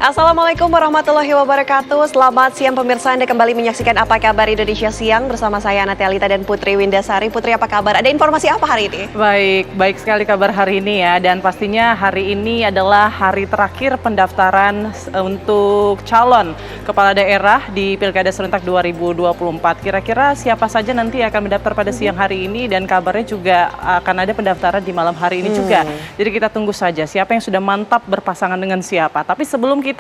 Assalamualaikum warahmatullahi wabarakatuh. Selamat siang pemirsa, Anda kembali menyaksikan Apa Kabar Indonesia Siang bersama saya Ana Telita dan Putri Windasari. Putri, apa kabar? Ada informasi apa hari ini? Baik sekali kabar hari ini ya. Dan pastinya hari ini adalah hari terakhir pendaftaran untuk calon kepala daerah di Pilkada Serentak 2024. Kira-kira siapa saja nanti akan mendaftar pada siang hari ini, dan kabarnya juga akan ada pendaftaran di malam hari ini juga. Jadi kita tunggu saja siapa yang sudah mantap berpasangan dengan siapa. Tapi sebelum kita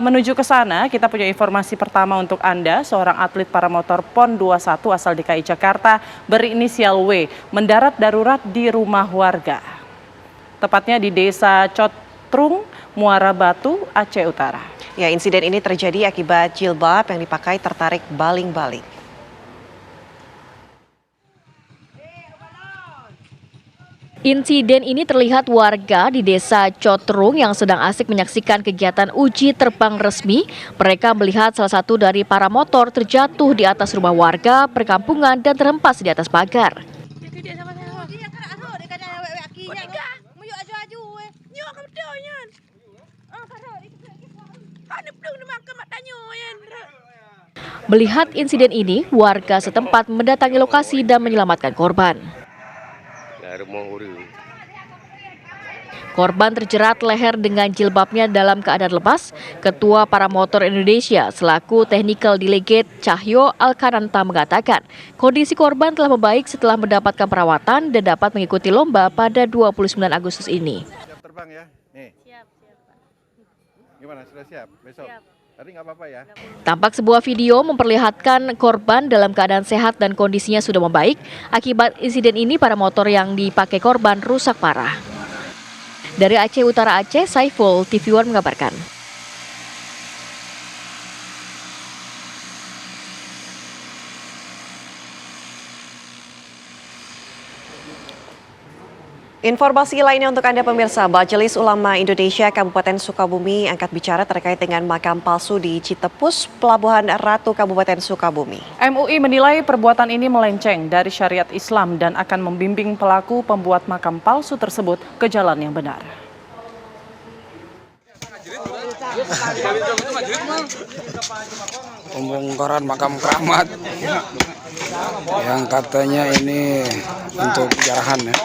menuju ke sana, kita punya informasi pertama untuk Anda. Seorang atlet paramotor PON 21 asal DKI Jakarta berinisial W mendarat darurat di rumah warga, tepatnya di Desa Cotrung, Muara Batu, Aceh Utara. Ya, insiden ini terjadi akibat jilbab yang dipakai tertarik baling-baling. Insiden ini terlihat warga di Desa Cotrung yang sedang asik menyaksikan kegiatan uji terbang resmi. Mereka melihat salah satu dari paramotor terjatuh di atas rumah warga perkampungan dan terhempas di atas pagar. Melihat insiden ini, warga setempat mendatangi lokasi dan menyelamatkan korban. Korban terjerat leher dengan jilbabnya dalam keadaan lepas. Ketua Paramotor Indonesia selaku Technical Delegate Cahyo Alkananta mengatakan kondisi korban telah membaik setelah mendapatkan perawatan dan dapat mengikuti lomba pada 29 Agustus ini. Siap terbang ya? Nih. Siap, Pak. Gimana, sudah siap? Besok? Siap. Tadi nggak apa-apa ya? Tampak sebuah video memperlihatkan korban dalam keadaan sehat dan kondisinya sudah membaik. Akibat insiden ini, paramotor yang dipakai korban rusak parah. Dari Aceh Utara Aceh, Saiful, TV One mengabarkan. Informasi lainnya untuk Anda pemirsa, Majelis Ulama Indonesia Kabupaten Sukabumi angkat bicara terkait dengan makam palsu di Citepus, Pelabuhan Ratu Kabupaten Sukabumi. MUI menilai perbuatan ini melenceng dari syariat Islam dan akan membimbing pelaku pembuat makam palsu tersebut ke jalan yang benar. Pembongkaran makam keramat yang katanya ini untuk jarahan ya.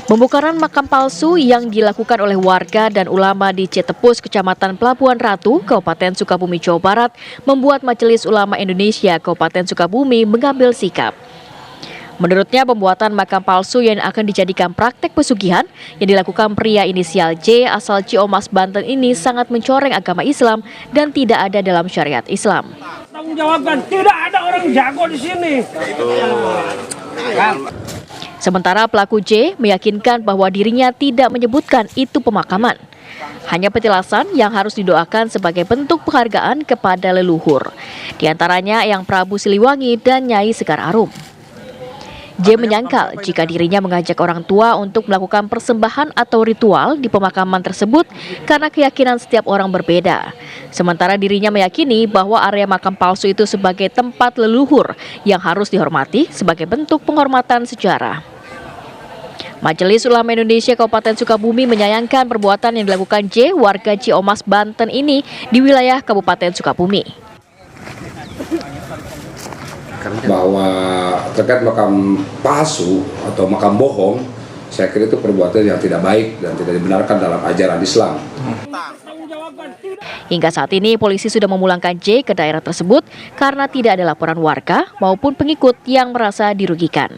Pembongkaran makam palsu yang dilakukan oleh warga dan ulama di Citepus, Kecamatan Pelabuhan Ratu, Kabupaten Sukabumi, Jawa Barat, membuat Majelis Ulama Indonesia Kabupaten Sukabumi mengambil sikap. Menurutnya, pembuatan makam palsu yang akan dijadikan praktek pesugihan yang dilakukan pria inisial J asal Ciomas, Banten ini sangat mencoreng agama Islam dan tidak ada dalam syariat Islam. Tanggung jawabkan, tidak ada orang jago di sini. Sementara pelaku J meyakinkan bahwa dirinya tidak menyebutkan itu pemakaman. Hanya petilasan yang harus didoakan sebagai bentuk penghargaan kepada leluhur. Di antaranya Eyang Prabu Siliwangi dan Nyai Sekar Arum. J menyangkal jika dirinya mengajak orang tua untuk melakukan persembahan atau ritual di pemakaman tersebut karena keyakinan setiap orang berbeda. Sementara dirinya meyakini bahwa area makam palsu itu sebagai tempat leluhur yang harus dihormati sebagai bentuk penghormatan sejarah. Majelis Ulama Indonesia Kabupaten Sukabumi menyayangkan perbuatan yang dilakukan J, warga Ciomas, Banten ini di wilayah Kabupaten Sukabumi. Bahwa terkait makam palsu atau makam bohong, saya kira itu perbuatan yang tidak baik dan tidak dibenarkan dalam ajaran Islam. Hingga saat ini polisi sudah memulangkan J ke daerah tersebut karena tidak ada laporan warga maupun pengikut yang merasa dirugikan.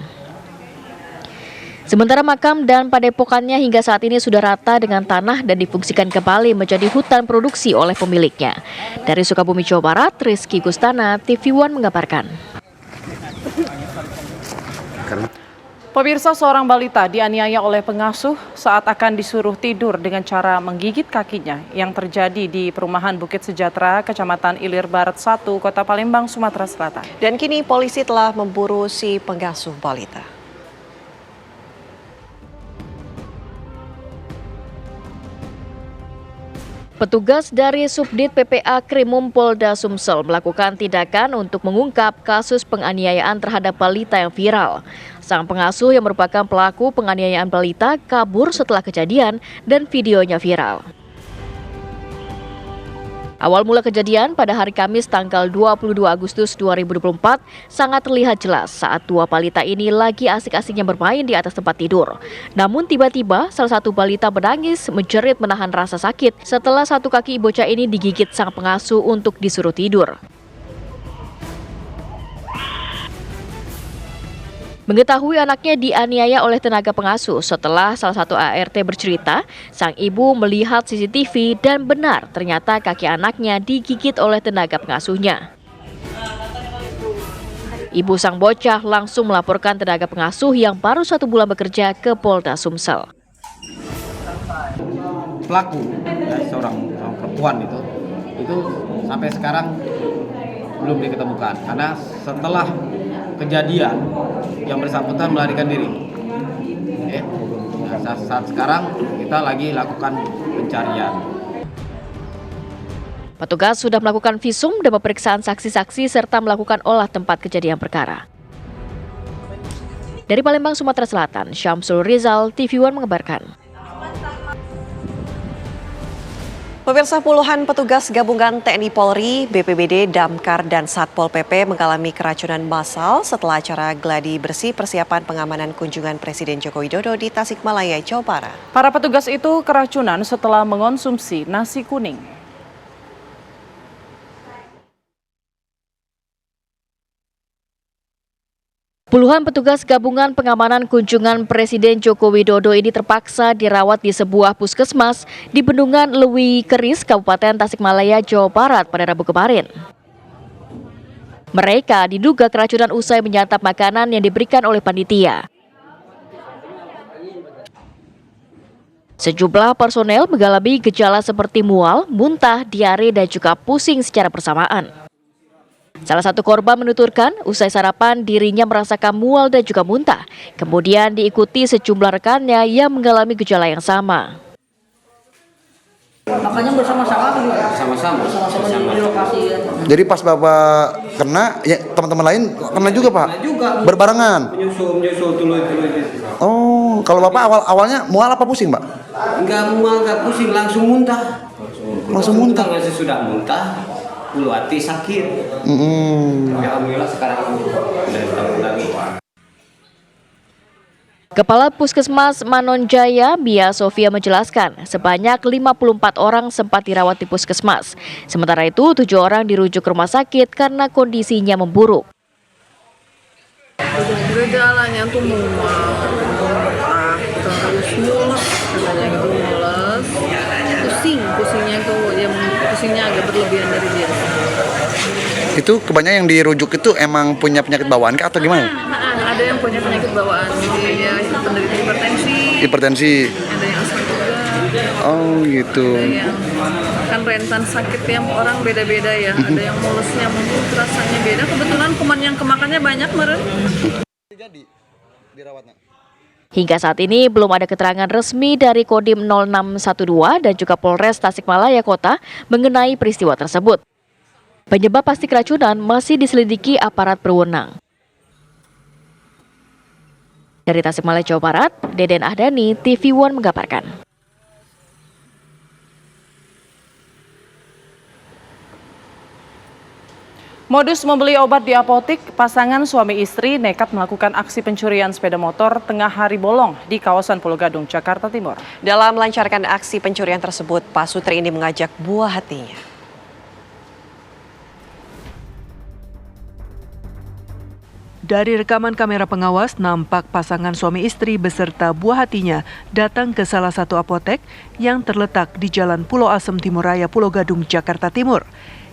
Sementara makam dan padepokannya hingga saat ini sudah rata dengan tanah dan difungsikan kembali menjadi hutan produksi oleh pemiliknya. Dari Sukabumi, Jawa Barat, Rizky Gustana, TV One mengabarkan. Pemirsa, seorang balita dianiaya oleh pengasuh saat akan disuruh tidur dengan cara menggigit kakinya yang terjadi di perumahan Bukit Sejahtera, Kecamatan Ilir Barat 1, Kota Palembang, Sumatera Selatan. Dan kini polisi telah memburu si pengasuh balita. Petugas dari Subdit PPA Krimum Polda Sumsel melakukan tindakan untuk mengungkap kasus penganiayaan terhadap balita yang viral. Sang pengasuh yang merupakan pelaku penganiayaan balita kabur setelah kejadian dan videonya viral. Awal mula kejadian pada hari Kamis tanggal 22 Agustus 2024 sangat terlihat jelas saat dua balita ini lagi asik-asiknya bermain di atas tempat tidur. Namun tiba-tiba salah satu balita menangis menjerit menahan rasa sakit setelah satu kaki bocah ini digigit sang pengasuh untuk disuruh tidur. Mengetahui anaknya dianiaya oleh tenaga pengasuh setelah salah satu ART bercerita, sang ibu melihat CCTV dan benar ternyata kaki anaknya digigit oleh tenaga pengasuhnya. Ibu sang bocah langsung melaporkan tenaga pengasuh yang baru 1 bulan bekerja ke Polda Sumsel. Pelaku, ya, seorang perempuan itu sampai sekarang belum diketemukan karena setelah kejadian yang bersangkutan melarikan diri. Nah, saat sekarang kita lagi lakukan pencarian. Petugas sudah melakukan visum dan pemeriksaan saksi-saksi serta melakukan olah tempat kejadian perkara. Dari Palembang, Sumatera Selatan, Syamsul Rizal, TV One mengabarkan. Pemirsa, puluhan petugas gabungan TNI Polri, BPBD, Damkar, dan Satpol PP mengalami keracunan massal setelah acara gladi bersih persiapan pengamanan kunjungan Presiden Joko Widodo di Tasikmalaya, Jawa Barat. Para petugas itu keracunan setelah mengonsumsi nasi kuning. Puluhan petugas gabungan pengamanan kunjungan Presiden Joko Widodo ini terpaksa dirawat di sebuah puskesmas di Bendungan Lewi Keris, Kabupaten Tasikmalaya, Jawa Barat pada Rabu kemarin. Mereka diduga keracunan usai menyantap makanan yang diberikan oleh panitia. Sejumlah personel mengalami gejala seperti mual, muntah, diare, dan juga pusing secara bersamaan. Salah satu korban menuturkan usai sarapan dirinya merasakan mual dan juga muntah. Kemudian diikuti sejumlah rekannya yang mengalami gejala yang sama. Makanya bersama-sama di lokasi. Jadi pas Bapak kena, ya teman-teman lain kena juga Pak? Kena juga. Berbarengan? Menyusul dulu. Oh, kalau Bapak awalnya mual apa pusing Pak? Enggak mual, enggak pusing, langsung muntah. Langsung muntah? Sudah muntah, bulu hati sakit. Alhamdulillah sekarang udah ketemu lagi. Kepala Puskesmas Manonjaya, Bia Sofia menjelaskan, sebanyak 54 orang sempat dirawat di puskesmas. Sementara itu, 7 orang dirujuk ke rumah sakit karena kondisinya memburuk. Gejalanya tuh mual, terus mules, katanya gitu mules, pusingnya agak berlebihan dari biasa. Itu kebanyakan yang dirujuk itu emang punya penyakit bawaan kah atau gimana? Ada yang punya penyakit bawaan, dia penderita hipertensi. Ada yang asma juga. Oh gitu. Ada yang kan rentan sakit yang orang beda-beda ya. Ada yang mulesnya mungkin rasanya beda. Kebetulan kuman yang kemakannya banyak meren. Jadi dirawatnya. Hingga saat ini belum ada keterangan resmi dari Kodim 0612 dan juga Polres Tasikmalaya Kota mengenai peristiwa tersebut. Penyebab pasti keracunan masih diselidiki aparat berwenang. Dari Tasikmalaya, Jawa Barat, Deden Ahdani, TV One mengabarkan. Modus membeli obat di apotik, pasangan suami istri nekat melakukan aksi pencurian sepeda motor tengah hari bolong di kawasan Pulau Gadung, Jakarta Timur. Dalam melancarkan aksi pencurian tersebut, Pak Sutri ini mengajak buah hatinya. Dari rekaman kamera pengawas, nampak pasangan suami istri beserta buah hatinya datang ke salah satu apotek yang terletak di Jalan Pulau Asem Timur Raya, Pulau Gadung, Jakarta Timur.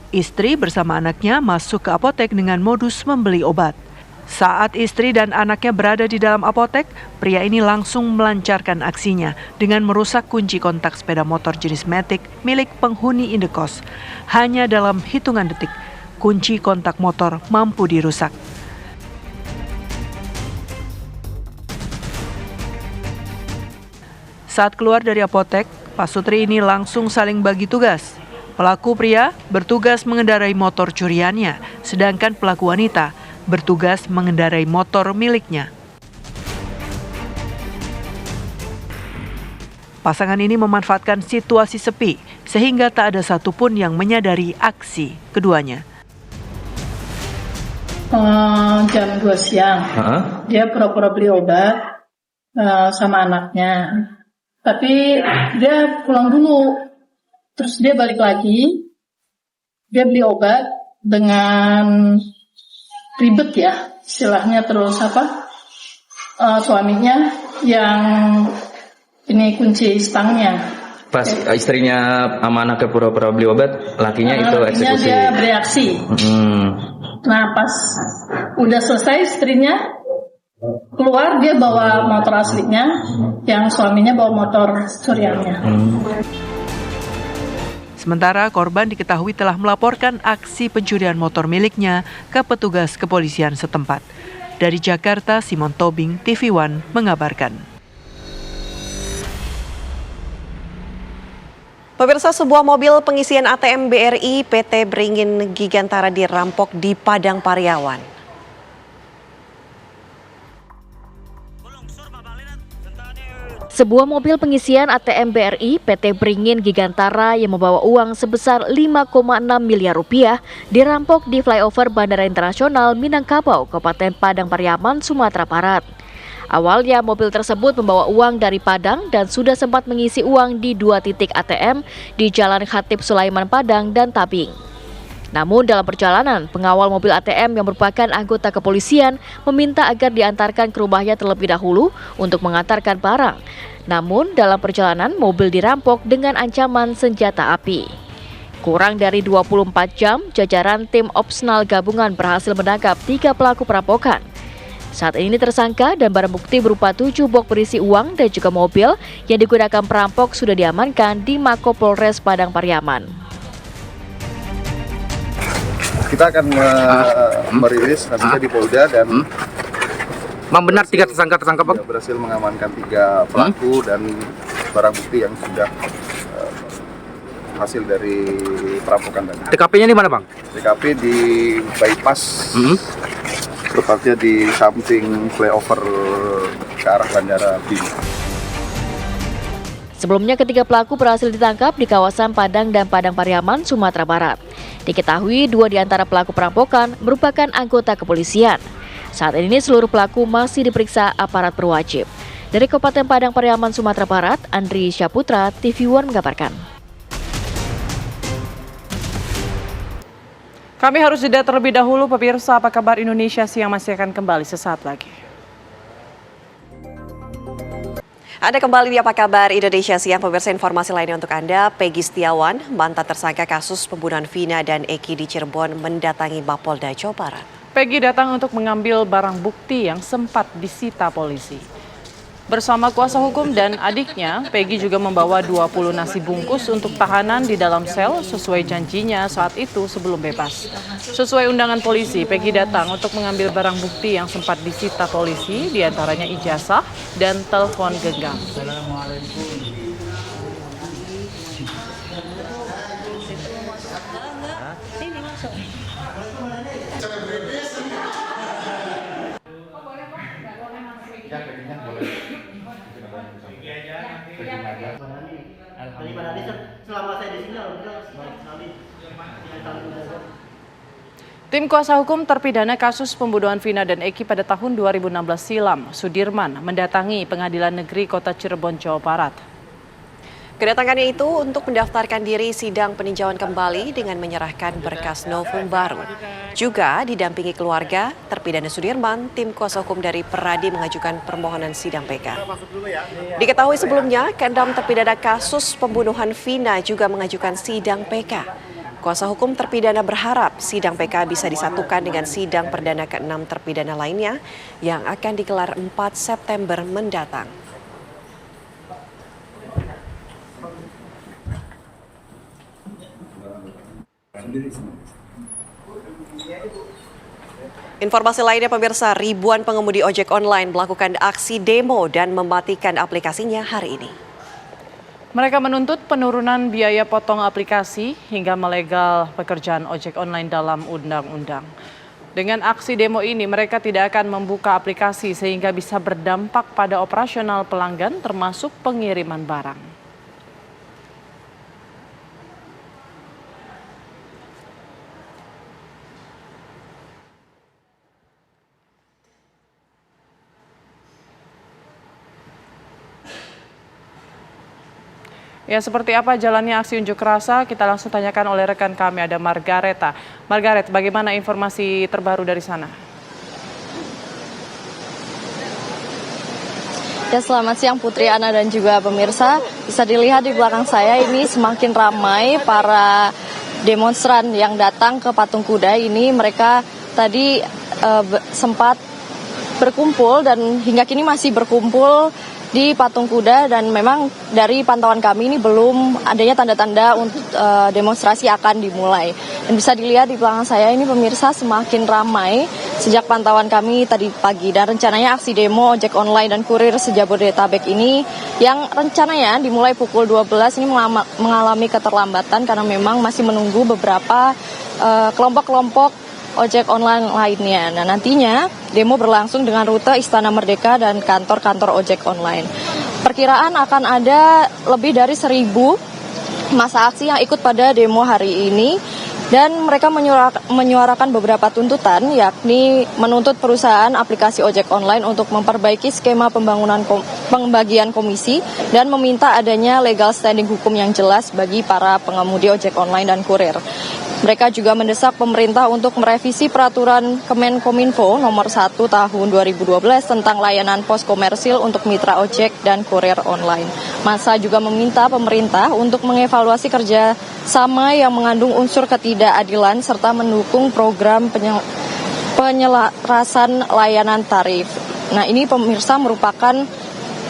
Istri bersama anaknya masuk ke apotek dengan modus membeli obat. Saat istri dan anaknya berada di dalam apotek, pria ini langsung melancarkan aksinya dengan merusak kunci kontak sepeda motor jenis Matic milik penghuni indekos. Hanya dalam hitungan detik, kunci kontak motor mampu dirusak. Saat keluar dari apotek, Pak Sutri ini langsung saling bagi tugas. Pelaku pria bertugas mengendarai motor curiannya, sedangkan pelaku wanita bertugas mengendarai motor miliknya. Pasangan ini memanfaatkan situasi sepi sehingga tak ada satupun yang menyadari aksi keduanya. Jam 2 siang, dia pura-pura beli obat sama anaknya. Tapi dia pulang dulu, terus dia balik lagi, dia beli obat dengan ribet ya, istilahnya. Terus suaminya yang ini kunci stangnya. Pas istrinya sama anaknya pura-pura beli obat, lakinya itu eksekusi. Dia bereaksi. Nah pas udah selesai istrinya keluar, dia bawa motor aslinya, yang suaminya bawa motor curiannya. Sementara korban diketahui telah melaporkan aksi pencurian motor miliknya ke petugas kepolisian setempat. Dari Jakarta, Simon Tobing, TV One mengabarkan. Pemirsa, sebuah mobil pengisian ATM BRI PT Beringin Gigantara dirampok di Padang Pariawan. Sebuah mobil pengisian ATM BRI PT Beringin Gigantara yang membawa uang sebesar 5,6 miliar rupiah dirampok di flyover Bandara Internasional Minangkabau, Kabupaten Padang Pariaman, Sumatera Barat. Awalnya mobil tersebut membawa uang dari Padang dan sudah sempat mengisi uang di 2 titik ATM di Jalan Khatib Sulaiman Padang dan Tabing. Namun dalam perjalanan, pengawal mobil ATM yang merupakan anggota kepolisian meminta agar diantarkan ke rumahnya terlebih dahulu untuk mengantarkan barang. Namun dalam perjalanan, mobil dirampok dengan ancaman senjata api. Kurang dari 24 jam, jajaran tim opsnal gabungan berhasil menangkap 3 pelaku perampokan. Saat ini tersangka dan barang bukti berupa 7 box berisi uang dan juga mobil yang digunakan perampok sudah diamankan di Mako Polres Padang Pariaman. Kita akan merilis nantinya di Polda dan benar 3 tersangka Bang? Berhasil mengamankan 3 pelaku dan barang bukti yang sudah hasil dari perampokan tadi. TKP-nya di mana Bang? TKP di bypass, tepatnya di samping flyover ke arah Bandara Bima. Sebelumnya ketiga pelaku berhasil ditangkap di kawasan Padang dan Padang Pariaman, Sumatera Barat. Diketahui 2 di antara pelaku perampokan merupakan anggota kepolisian. Saat ini seluruh pelaku masih diperiksa aparat berwajib. Dari Kabupaten Padang Pariaman, Sumatera Barat, Andri Syaputra, TV One mengabarkan. Kami harus jeda terlebih dahulu, pemirsa. Apa kabar Indonesia Siang masih akan kembali sesaat lagi. Anda kembali di Apa Kabar Indonesia Siang, pemirsa. Informasi lainnya untuk Anda. Peggy Setiawan, mantan tersangka kasus pembunuhan Vina dan Eki di Cirebon, mendatangi Mapolda Jawa Barat. Peggy datang untuk mengambil barang bukti yang sempat disita polisi. Bersama kuasa hukum dan adiknya, Peggy juga membawa 20 nasi bungkus untuk tahanan di dalam sel sesuai janjinya saat itu sebelum bebas. Sesuai undangan polisi, Peggy datang untuk mengambil barang bukti yang sempat disita polisi, diantaranya ijazah dan telepon genggam. Tim kuasa hukum terpidana kasus pembunuhan Vina dan Eki pada tahun 2016 silam, Sudirman, mendatangi Pengadilan Negeri Kota Cirebon, Jawa Barat. Kedatangannya itu untuk mendaftarkan diri sidang peninjauan kembali dengan menyerahkan berkas novum baru. Juga didampingi keluarga, terpidana Sudirman, tim kuasa hukum dari Peradi mengajukan permohonan sidang PK. Diketahui sebelumnya, ke-6 terpidana kasus pembunuhan Vina juga mengajukan sidang PK. Kuasa hukum terpidana berharap sidang PK bisa disatukan dengan sidang perdana ke-6 terpidana lainnya yang akan digelar 4 September mendatang. Informasi lainnya, pemirsa, ribuan pengemudi ojek online melakukan aksi demo dan mematikan aplikasinya hari ini. Mereka menuntut penurunan biaya potong aplikasi hingga melegal pekerjaan ojek online dalam undang-undang. Dengan aksi demo ini, mereka tidak akan membuka aplikasi sehingga bisa berdampak pada operasional pelanggan termasuk pengiriman barang. Ya, seperti apa jalannya aksi unjuk rasa? Kita langsung tanyakan oleh rekan kami, ada Margareta. Margaret, bagaimana informasi terbaru dari sana? Ya, selamat siang Putri, Ana dan juga pemirsa. Bisa dilihat di belakang saya ini semakin ramai para demonstran yang datang ke Patung Kuda ini. Mereka tadi sempat berkumpul dan hingga kini masih berkumpul di Patung Kuda, dan memang dari pantauan kami ini belum adanya tanda-tanda untuk demonstrasi akan dimulai. Dan bisa dilihat di belakang saya ini pemirsa semakin ramai sejak pantauan kami tadi pagi, dan rencananya aksi demo ojek online dan kurir se-Jabodetabek ini yang rencananya dimulai pukul 12 ini mengalami keterlambatan karena memang masih menunggu beberapa kelompok-kelompok ojek online lainnya. Nah, nantinya demo berlangsung dengan rute Istana Merdeka dan kantor-kantor ojek online. Perkiraan akan ada lebih dari 1.000 massa aksi yang ikut pada demo hari ini, dan mereka menyuarakan beberapa tuntutan, yakni menuntut perusahaan aplikasi ojek online untuk memperbaiki skema pembagian komisi dan meminta adanya legal standing hukum yang jelas bagi para pengemudi ojek online dan kurir. Mereka juga mendesak pemerintah untuk merevisi peraturan Kemenkominfo nomor 1 tahun 2012 tentang layanan pos komersil untuk mitra ojek dan kurir online. Massa juga meminta pemerintah untuk mengevaluasi kerja sama yang mengandung unsur ketidakadilan serta mendukung program penyelarasan layanan tarif. Nah, ini pemirsa merupakan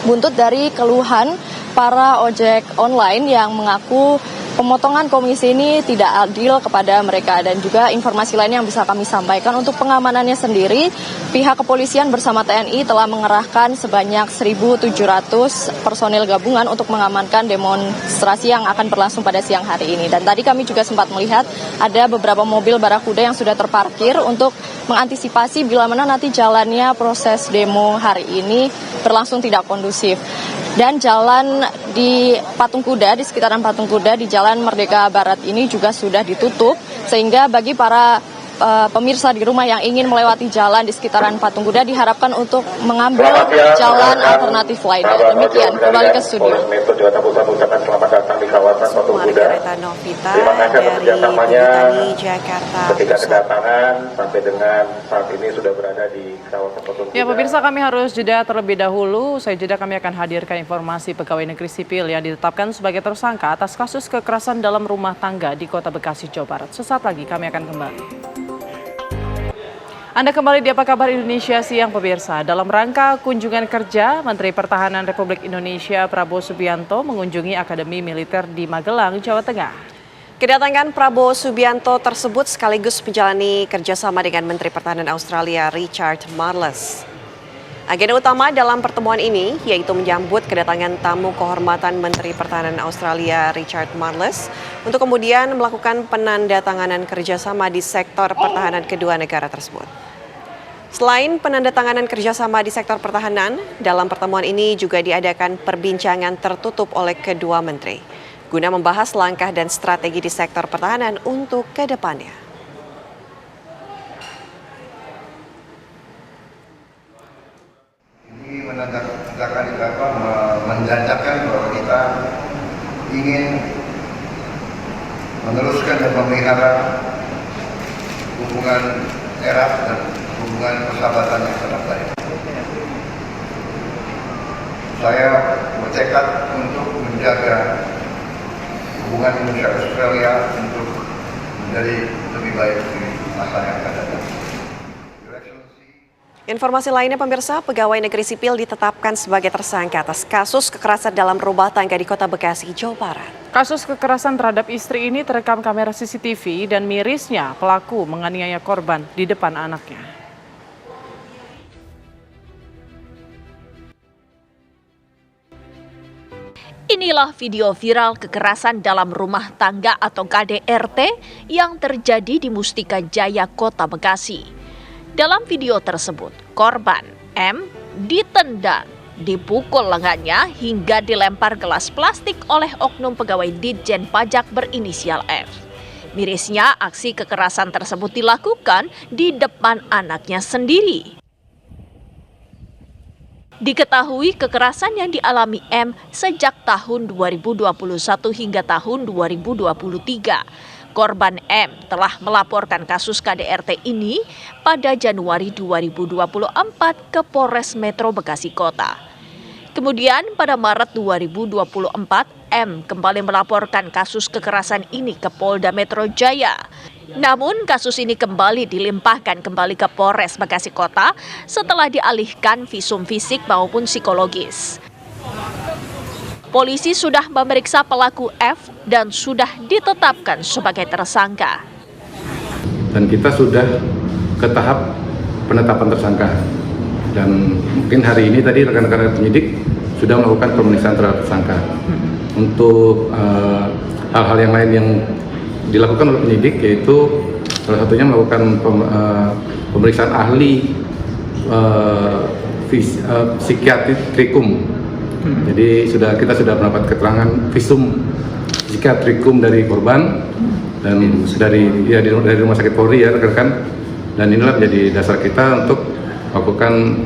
buntut dari keluhan para ojek online yang mengaku pemotongan komisi ini tidak adil kepada mereka. Dan juga informasi lain yang bisa kami sampaikan, untuk pengamanannya sendiri, pihak kepolisian bersama TNI telah mengerahkan sebanyak 1.700 personil gabungan untuk mengamankan demonstrasi yang akan berlangsung pada siang hari ini. Dan tadi kami juga sempat melihat ada beberapa mobil barakuda yang sudah terparkir untuk mengantisipasi bila mana nanti jalannya proses demo hari ini berlangsung tidak kondusif. Dan jalan di Patung Kuda, di sekitaran Patung Kuda, di Jalan Merdeka Barat ini juga sudah ditutup, sehingga bagi para pemirsa di rumah yang ingin melewati jalan di sekitaran Patung Kuda diharapkan untuk mengambil jalan alternatif lainnya. Demikian, kembali ke studio. Selamat datang di kawasan Patung Kuda. Terima kasih atas kerjasamanya ketika kedatangan sampai dengan saat ini sudah berada di kawasan Patung Kuda. Ya, pemirsa, kami harus jeda terlebih dahulu. Usai jeda kami akan hadirkan informasi pegawai negeri sipil yang ditetapkan sebagai tersangka atas kasus kekerasan dalam rumah tangga di Kota Bekasi, Jawa Barat. Sesaat lagi kami akan kembali. Anda kembali di Apa Kabar Indonesia Siang, pemirsa. Dalam rangka kunjungan kerja, Menteri Pertahanan Republik Indonesia Prabowo Subianto mengunjungi Akademi Militer di Magelang, Jawa Tengah. Kedatangan Prabowo Subianto tersebut sekaligus menjalani kerjasama dengan Menteri Pertahanan Australia Richard Marles. Agenda utama dalam pertemuan ini yaitu menyambut kedatangan tamu kehormatan Menteri Pertahanan Australia Richard Marles untuk kemudian melakukan penandatanganan kerjasama di sektor pertahanan kedua negara tersebut. Selain penandatanganan kerjasama di sektor pertahanan, dalam pertemuan ini juga diadakan perbincangan tertutup oleh kedua menteri guna membahas langkah dan strategi di sektor pertahanan untuk ke depannya. Ini menandakan bahwa kita ingin meneruskan dan memelihara hubungan erat dan hubungan persahabatan yang sangat baik. Saya bertekad untuk menjaga hubungan Indonesia Australia untuk menjadi lebih baik di masa yang akan datang. Informasi lainnya, pemirsa, pegawai negeri sipil ditetapkan sebagai tersangka atas kasus kekerasan dalam rumah tangga di Kota Bekasi, Jawa Barat. Kasus kekerasan terhadap istri ini terekam kamera CCTV dan mirisnya pelaku menganiaya korban di depan anaknya. Inilah video viral kekerasan dalam rumah tangga atau KDRT yang terjadi di Mustika Jaya, Kota Bekasi. Dalam video tersebut, korban M ditendang, dipukul lengannya hingga dilempar gelas plastik oleh oknum pegawai Ditjen Pajak berinisial F. Mirisnya, aksi kekerasan tersebut dilakukan di depan anaknya sendiri. Diketahui kekerasan yang dialami M sejak tahun 2021 hingga tahun 2023. Korban M telah melaporkan kasus KDRT ini pada Januari 2024 ke Polres Metro Bekasi Kota. Kemudian pada Maret 2024, M kembali melaporkan kasus kekerasan ini ke Polda Metro Jaya. Namun kasus ini kembali dilimpahkan kembali ke Polres Bekasi Kota setelah dialihkan visum fisik maupun psikologis. Polisi sudah memeriksa pelaku F dan sudah ditetapkan sebagai tersangka. Dan kita sudah ke tahap penetapan tersangka. Dan mungkin hari ini tadi rekan-rekan penyidik sudah melakukan pemeriksaan terhadap tersangka. Untuk hal-hal yang lain yang dilakukan oleh penyidik, yaitu salah satunya melakukan pemeriksaan ahli psikiatrikum. Jadi kita sudah mendapat keterangan visum psikiatrikum dari korban dan dari Rumah Sakit Polri ya rekan-rekan, dan inilah menjadi dasar kita untuk melakukan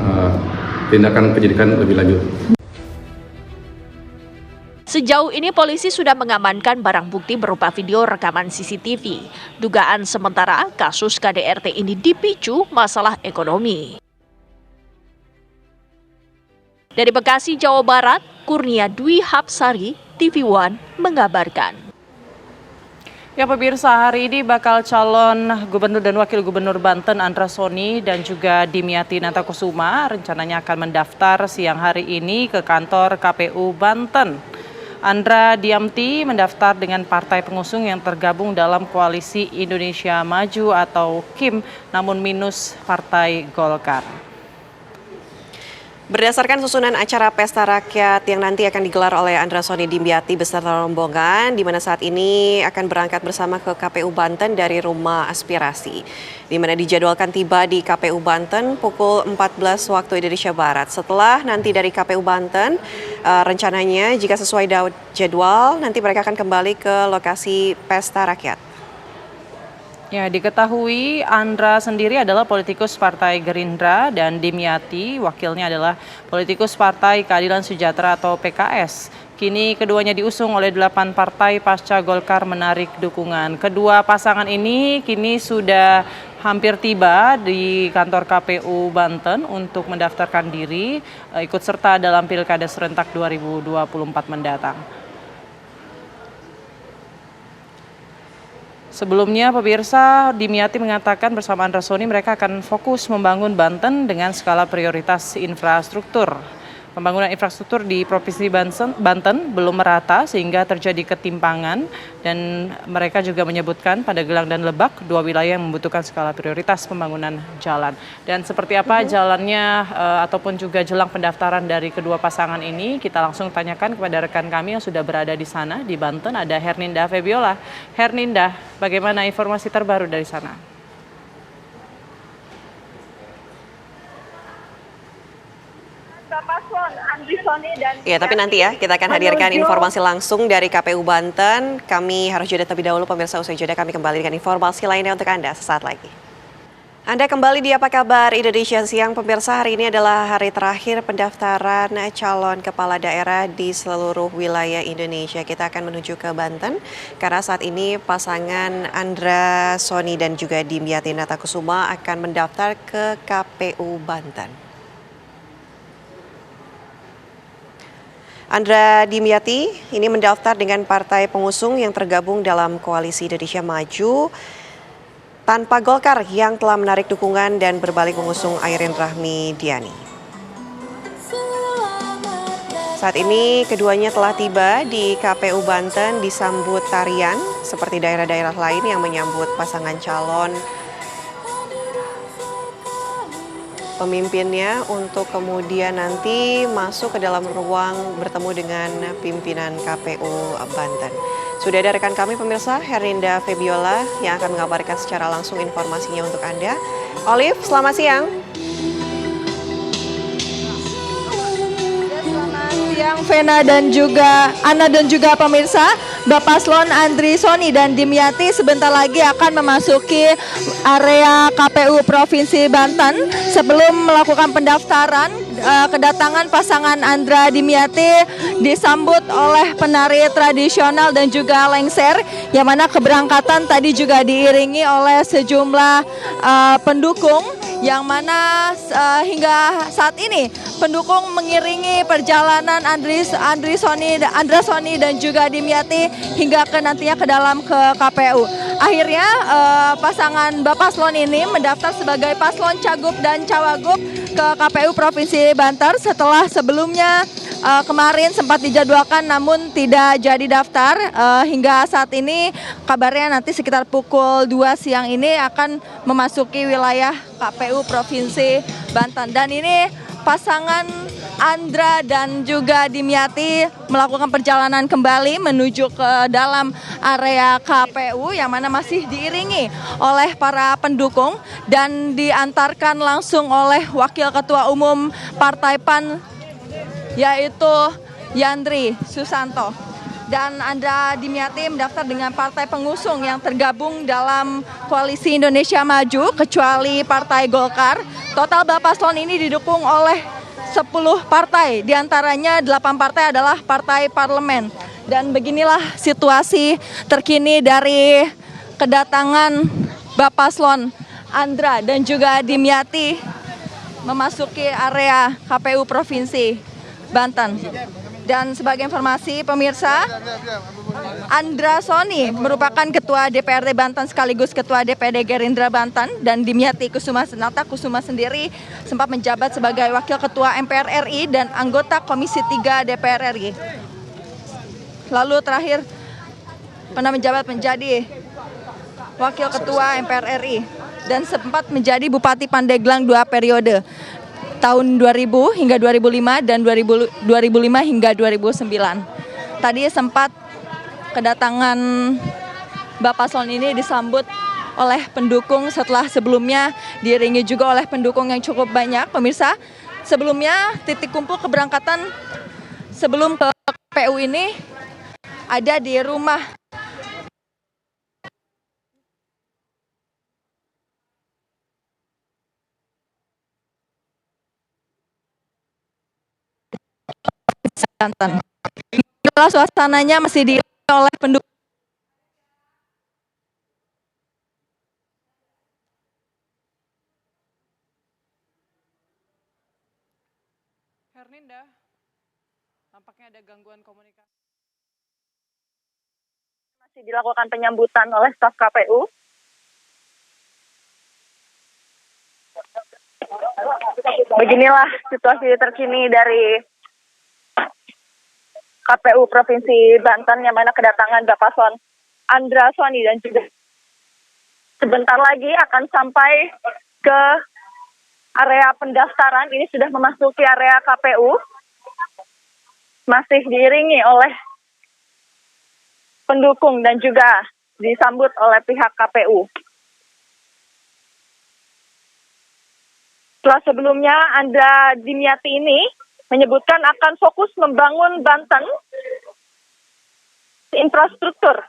tindakan penyidikan lebih lanjut. Sejauh ini polisi sudah mengamankan barang bukti berupa video rekaman CCTV. Dugaan sementara kasus KDRT ini dipicu masalah ekonomi. Dari Bekasi, Jawa Barat, Kurnia Dwi Hapsari, TV One mengabarkan. Ya pemirsa, hari ini bakal calon gubernur dan wakil gubernur Banten Andra Soni dan juga Dimyati Natakusuma rencananya akan mendaftar siang hari ini ke kantor KPU Banten. Andra Diamti mendaftar dengan partai pengusung yang tergabung dalam Koalisi Indonesia Maju atau KIM, namun minus Partai Golkar. Berdasarkan susunan acara Pesta Rakyat yang nanti akan digelar oleh Andra Soni Dimyati beserta rombongan, di mana saat ini akan berangkat bersama ke KPU Banten dari Rumah Aspirasi, di mana dijadwalkan tiba di KPU Banten pukul 14 waktu Indonesia Barat. Setelah nanti dari KPU Banten, rencananya jika sesuai jadwal, nanti mereka akan kembali ke lokasi Pesta Rakyat. Ya, diketahui Andra sendiri adalah politikus Partai Gerindra dan Dimyati wakilnya adalah politikus Partai Keadilan Sejahtera atau PKS. Kini keduanya diusung oleh 8 partai pasca Golkar menarik dukungan. Kedua pasangan ini kini sudah hampir tiba di kantor KPU Banten untuk mendaftarkan diri ikut serta dalam Pilkada serentak 2024 mendatang. Sebelumnya, pemirsa, Dimyati mengatakan bersama Andra Soni mereka akan fokus membangun Banten dengan skala prioritas infrastruktur. Pembangunan infrastruktur di Provinsi Banten belum merata sehingga terjadi ketimpangan, dan mereka juga menyebutkan pada Gelang dan Lebak, dua wilayah yang membutuhkan skala prioritas pembangunan jalan. Dan seperti apa jalannya ataupun juga jelang pendaftaran dari kedua pasangan ini, kita langsung tanyakan kepada rekan kami yang sudah berada di sana di Banten, ada Herninda Febiola. Herninda, bagaimana informasi terbaru dari sana? Ya, tapi nanti ya kita akan hadirkan informasi langsung dari KPU Banten. Kami harus jeda terlebih dahulu, pemirsa. Usai jeda kami kembali dengan informasi lainnya untuk Anda sesaat lagi. Anda kembali di Apa Kabar Indonesia Siang, pemirsa. Hari ini adalah hari terakhir pendaftaran calon kepala daerah di seluruh wilayah Indonesia. Kita akan menuju ke Banten karena saat ini pasangan Andra Soni dan juga Dimyati Natakusuma akan mendaftar ke KPU Banten. Andra Dimyati ini mendaftar dengan partai pengusung yang tergabung dalam Koalisi Indonesia Maju tanpa Golkar yang telah menarik dukungan dan berbalik mengusung Ayrin Rahmi Diani. Saat ini keduanya telah tiba di KPU Banten disambut tarian seperti daerah-daerah lain yang menyambut pasangan calon pemimpinnya untuk kemudian nanti masuk ke dalam ruang bertemu dengan pimpinan KPU Banten. Sudah ada rekan kami pemirsa, Herninda Febiola yang akan mengabarkan secara langsung informasinya untuk Anda. Olive, selamat siang. Selamat siang Vena dan juga Ana dan juga pemirsa. Bapak Paslon Andri Soni dan Dimyati sebentar lagi akan memasuki area KPU Provinsi Banten. Sebelum melakukan pendaftaran, kedatangan pasangan Andra Dimyati disambut oleh penari tradisional dan juga lengser, yang mana keberangkatan tadi juga diiringi oleh sejumlah pendukung, yang mana hingga saat ini pendukung mengiringi perjalanan Andra Soni dan juga Dimyati hingga ke nantinya ke dalam ke KPU. Akhirnya pasangan Bapak Paslon ini mendaftar sebagai paslon cagup dan cawagup ke KPU Provinsi Banten setelah sebelumnya kemarin sempat dijadwalkan namun tidak jadi daftar. Hingga saat ini kabarnya nanti sekitar pukul 2 siang ini akan memasuki wilayah KPU Provinsi Banten. Dan ini pasangan Andra dan juga Dimyati melakukan perjalanan kembali menuju ke dalam area KPU, yang mana masih diiringi oleh para pendukung dan diantarkan langsung oleh Wakil Ketua Umum Partai PAN, yaitu Yandri Susanto. Dan Andra Dimyati mendaftar dengan partai pengusung yang tergabung dalam Koalisi Indonesia Maju kecuali Partai Golkar. Total Bapak Paslon ini didukung oleh 10 partai, diantaranya 8 partai adalah partai parlemen. Dan beginilah situasi terkini dari kedatangan Bapak Paslon Andra dan juga Dimyati memasuki area KPU Provinsi Banten. Dan sebagai informasi pemirsa, Andra Soni merupakan Ketua DPRD Banten sekaligus Ketua DPD Gerindra Banten, dan Dimyati Kusuma sendiri sempat menjabat sebagai Wakil Ketua MPR RI dan anggota Komisi 3 DPR RI. Lalu terakhir pernah menjabat menjadi Wakil Ketua MPR RI dan sempat menjadi Bupati Pandeglang 2 periode, tahun 2000 hingga 2005 dan 2005 hingga 2009. Tadi sempat kedatangan Bapak Paslon ini disambut oleh pendukung setelah sebelumnya diiringi juga oleh pendukung yang cukup banyak. Pemirsa, sebelumnya titik kumpul keberangkatan sebelum ke KPU ini ada di rumah Banten. Inilah suasananya masih diiringi oleh pendukung. Herninda, nampaknya ada gangguan komunikasi. Masih dilakukan penyambutan oleh staf KPU. Beginilah situasi terkini dari KPU Provinsi Banten, yang mana kedatangan Bapak Paslon Andra Soni dan juga sebentar lagi akan sampai ke area pendaftaran. Ini sudah memasuki area KPU, masih diiringi oleh pendukung dan juga disambut oleh pihak KPU. Setelah sebelumnya Andra Dimyati ini menyebutkan akan fokus membangun Banten infrastruktur.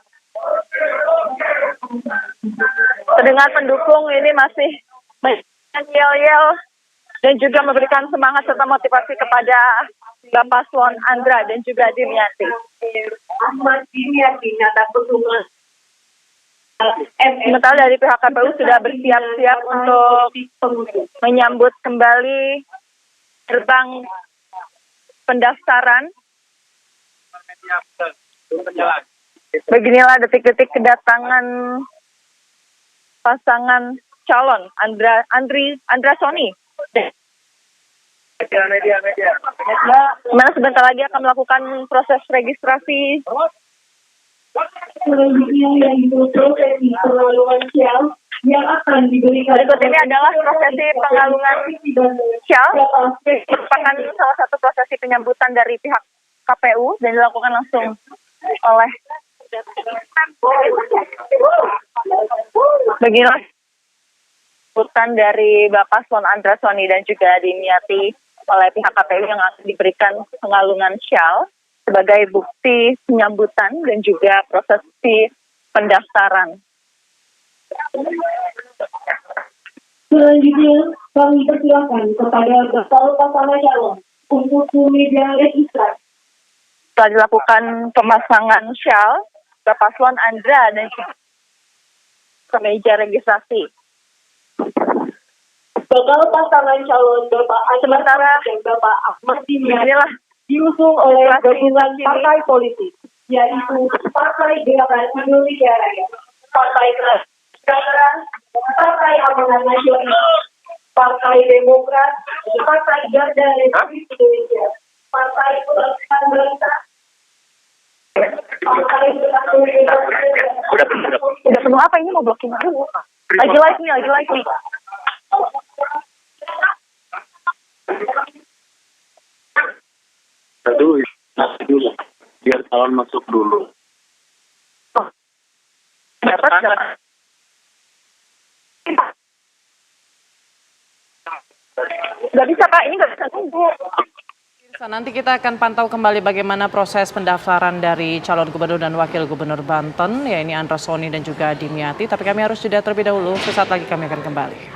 Terdengar pendukung ini masih yel-yel dan juga memberikan semangat serta motivasi kepada Bapak Paslon Andra dan juga Dimyati. Sementara dari pihak KPU sudah bersiap-siap untuk menyambut kembali gerbang pendaftaran. Beginilah detik-detik kedatangan pasangan calon Andra Soni. Mana sebentar lagi akan melakukan proses registrasi. Yang akan diberikan. Berikut ini adalah prosesi pengalungan syal, merupakan salah satu prosesi penyambutan dari pihak KPU dan dilakukan langsung oleh beginilah sambutan dari Bapak Paslon Andra Soni dan juga Dimyati oleh pihak KPU yang akan diberikan pengalungan syal. sebagai bukti penyambutan dan juga prosesi pendaftaran. Selanjutnya, kami persilakan kepada bakal pasangan calon untuk media registrasi. Setelah dilakukan pemasangan syal, Bapak Paslon Andra dan ke meja registrasi. Bakal pasangan calon Bapak Sementara dan Bapak Ahmad inilah diusung oleh gabungan partai politik, yaitu Partai Gerakan Indonesia Raya, Partai Keadilan, Partai Amanat Nasional, Partai Demokrat, Partai Garda Republik Indonesia, Partai Persatuan Bangsa, Partai Persatuan Indonesia. Udah penuh apa ini, mau blocking dulu? Lagi live nih. Aduh, nanti dulu. Biar calon masuk dulu. Dapat. Nggak bisa Pak, ini nggak bisa tunggu. Nanti kita akan pantau kembali bagaimana proses pendaftaran dari calon gubernur dan wakil gubernur Banten, ya ini Andra Soni dan juga Dimyati. Tapi kami harus jeda terlebih dahulu, sesaat lagi kami akan kembali.